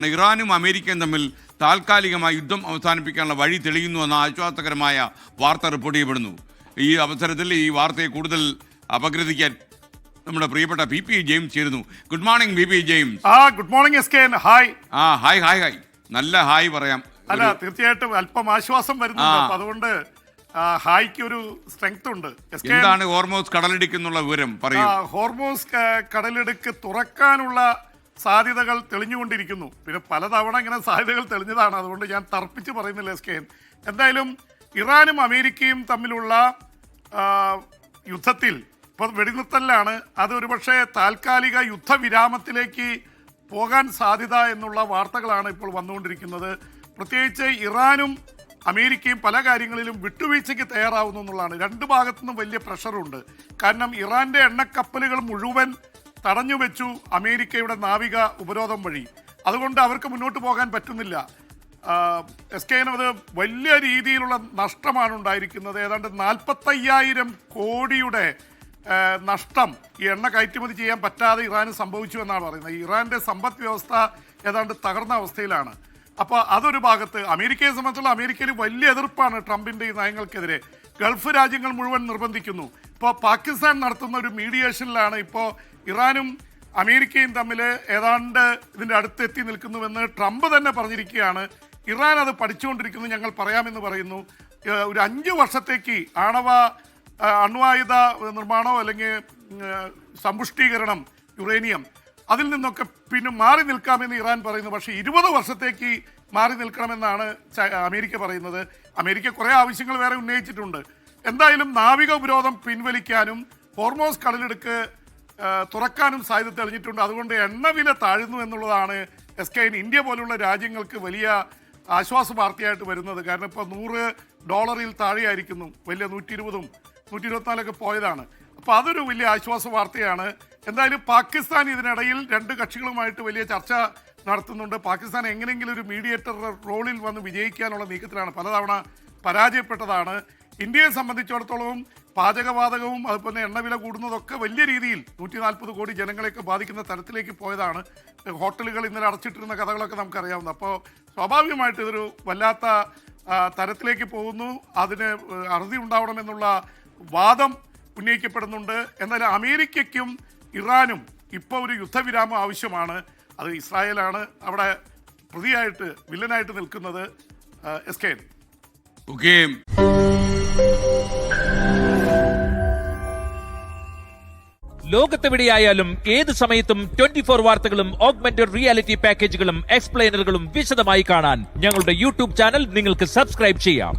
ഇറാനും അമേരിക്കയും തമ്മിൽ താൽക്കാലികമായി യുദ്ധം അവസാനിപ്പിക്കാനുള്ള വഴി തെളിയുന്നുവെന്ന ആശ്വാസകരമായ വാർത്ത റിപ്പോർട്ട് ചെയ്യപ്പെടുന്നു. ഈ അവസരത്തിൽ ഈ വാർത്തയെ കൂടുതൽ അപഗ്രഥിക്കാൻ നമ്മുടെ പ്രിയപ്പെട്ട പി ജെയിംസ് ചേരുന്നു. Good morning P James. Good morning S K. Hi. Hi hi hi. നല്ല ഹായ് പറയാം. അല്ല, തീർച്ചയായിട്ടും അല്പം ആശ്വാസം വരുന്നുണ്ട്. അതുകൊണ്ട് ഹായ്ക്ക് ഒരു സ്ട്രെങ്ത് ഉണ്ട്. എന്താണ് ഹോർമോസ് കടലിടുക്കെന്നുള്ള വിവരം പറയൂ. ഹോർമോസ് കടലിടുക്ക് തുറക്കാനുള്ള സാധ്യതകൾ തെളിഞ്ഞുകൊണ്ടിരിക്കുന്നു. പിന്നെ പലതവണ ഇങ്ങനെ സാധ്യതകൾ തെളിഞ്ഞതാണ്. അതുകൊണ്ട് ഞാൻ തർപ്പിച്ച് പറയുന്നില്ല എസ് കെ. എന്തായാലും ഇറാനും അമേരിക്കയും തമ്മിലുള്ള യുദ്ധത്തിൽ ഇപ്പോൾ വെടിനിർത്തലാണ്. അത് ഒരുപക്ഷെ താൽക്കാലിക യുദ്ധവിരാമത്തിലേക്ക് പോകാൻ സാധ്യത എന്നുള്ള വാർത്തകളാണ് ഇപ്പോൾ വന്നുകൊണ്ടിരിക്കുന്നത്. പ്രത്യേകിച്ച് ഇറാനും അമേരിക്കയും പല കാര്യങ്ങളിലും വിട്ടുവീഴ്ചയ്ക്ക് തയ്യാറാവുന്നു എന്നുള്ളതാണ്. രണ്ട് ഭാഗത്തുനിന്നും വലിയ പ്രഷറുണ്ട്. കാരണം ഇറാന്റെ എണ്ണക്കപ്പലുകൾ മുഴുവൻ തടഞ്ഞു വെച്ചു അമേരിക്കയുടെ നാവിക ഉപരോധം വഴി. അതുകൊണ്ട് അവർക്ക് മുന്നോട്ട് പോകാൻ പറ്റുന്നില്ല. എസ് കെ അത് വലിയ രീതിയിലുള്ള നഷ്ടമാണ് ഉണ്ടായിരിക്കുന്നത്. ഏതാണ്ട് 45,000 കോടിയുടെ നഷ്ടം ഈ എണ്ണ കയറ്റുമതി ചെയ്യാൻ പറ്റാതെ ഇറാന് സംഭവിച്ചു എന്നാണ് പറയുന്നത്. ഇറാന്റെ സമ്പദ് വ്യവസ്ഥ ഏതാണ്ട് തകർന്ന അവസ്ഥയിലാണ്. അപ്പോൾ അതൊരു ഭാഗത്ത്. അമേരിക്കയെ സംബന്ധിച്ചുള്ള അമേരിക്കയിൽ വലിയ എതിർപ്പാണ് ട്രംപിന്റെ ഈ നയങ്ങൾക്കെതിരെ. ഗൾഫ് രാജ്യങ്ങൾ മുഴുവൻ നിർബന്ധിക്കുന്നു. ഇപ്പോൾ പാകിസ്ഥാൻ നടത്തുന്ന ഒരു മീഡിയേഷനിലാണ് ഇപ്പോൾ ഇറാനും അമേരിക്കയും തമ്മിൽ ഏതാണ്ട് ഇതിൻ്റെ അടുത്തെത്തി നിൽക്കുന്നുവെന്ന് ട്രംപ് തന്നെ പറഞ്ഞിരിക്കുകയാണ്. ഇറാൻ അത് പഠിച്ചുകൊണ്ടിരിക്കുന്നു, ഞങ്ങൾ പറയാമെന്ന് പറയുന്നു. ഒരു 5 വർഷത്തേക്ക് അണ്വായുധ നിർമ്മാണമോ അല്ലെങ്കിൽ സമ്പുഷ്ടീകരണം, യുറേനിയം, അതിൽ നിന്നൊക്കെ പിന്നെ മാറി നിൽക്കാമെന്ന് ഇറാൻ പറയുന്നു. പക്ഷേ 20 വർഷത്തേക്ക് മാറി നിൽക്കണമെന്നാണ് അമേരിക്ക പറയുന്നത്. അമേരിക്ക കുറേ ആവശ്യങ്ങൾ വേറെ ഉന്നയിച്ചിട്ടുണ്ട്. എന്തായാലും നാവിക ഉപരോധം പിൻവലിക്കാനും ഹോർമോസ് കടലിടുക്ക് തുറക്കാനും സാധ്യത തെളിഞ്ഞിട്ടുണ്ട്. അതുകൊണ്ട് എണ്ണവില താഴുന്നു എന്നുള്ളതാണ് എസ് കെ. ഇന്ത്യ പോലുള്ള രാജ്യങ്ങൾക്ക് വലിയ ആശ്വാസ വാർത്തയായിട്ട് വരുന്നത്. കാരണം ഇപ്പോൾ $100 താഴെയായിരിക്കുന്നു. വലിയ 120ഉം 124ഒക്കെ പോയതാണ്. അപ്പോൾ അതൊരു വലിയ ആശ്വാസ വാർത്തയാണ്. എന്തായാലും പാകിസ്ഥാൻ ഇതിനിടയിൽ രണ്ട് കക്ഷികളുമായിട്ട് വലിയ ചർച്ച നടത്തുന്നുണ്ട്. പാകിസ്ഥാൻ എങ്ങനെയെങ്കിലും ഒരു മീഡിയേറ്റർ റോളിൽ വന്ന് വിജയിക്കാനുള്ള നീക്കത്തിലാണ്. പലതവണ പരാജയപ്പെട്ടതാണ്. ഇന്ത്യയെ സംബന്ധിച്ചിടത്തോളം പാചകവാതകവും അതുപോലെ എണ്ണവില കൂടുന്നതൊക്കെ വലിയ രീതിയിൽ 140 കോടി ജനങ്ങളെയൊക്കെ ബാധിക്കുന്ന തരത്തിലേക്ക് പോയതാണ്. ഹോട്ടലുകൾ ഇന്നലെ അടച്ചിട്ടിരുന്ന കഥകളൊക്കെ നമുക്കറിയാവുന്ന. അപ്പോൾ സ്വാഭാവികമായിട്ട് ഇതൊരു വല്ലാത്ത തരത്തിലേക്ക് പോകുന്നു. അതിന് അറുതി ഉണ്ടാവണമെന്നുള്ള വാദം ഉന്നയിക്കപ്പെടുന്നുണ്ട്. എന്നാൽ അമേരിക്കയ്ക്കും ഇറാനും ഇപ്പോൾ ഒരു യുദ്ധവിരാമം ആവശ്യമാണ്. അത് ഇസ്രായേലാണ് അവിടെ പ്രതിയായിട്ട് വില്ലനായിട്ട് നിൽക്കുന്നത്. S K. ലോകത്തെവിടെയായാലും ഏത് സമയത്തും 24 വാർത്തകളും ഓഗ്മെന്റഡ് റിയാലിറ്റി പാക്കേജുകളും എക്സ്പ്ലെയിനറുകളും വിശദമായി കാണാൻ ഞങ്ങളുടെ യൂട്യൂബ് ചാനൽ നിങ്ങൾക്ക് സബ്സ്ക്രൈബ് ചെയ്യാം.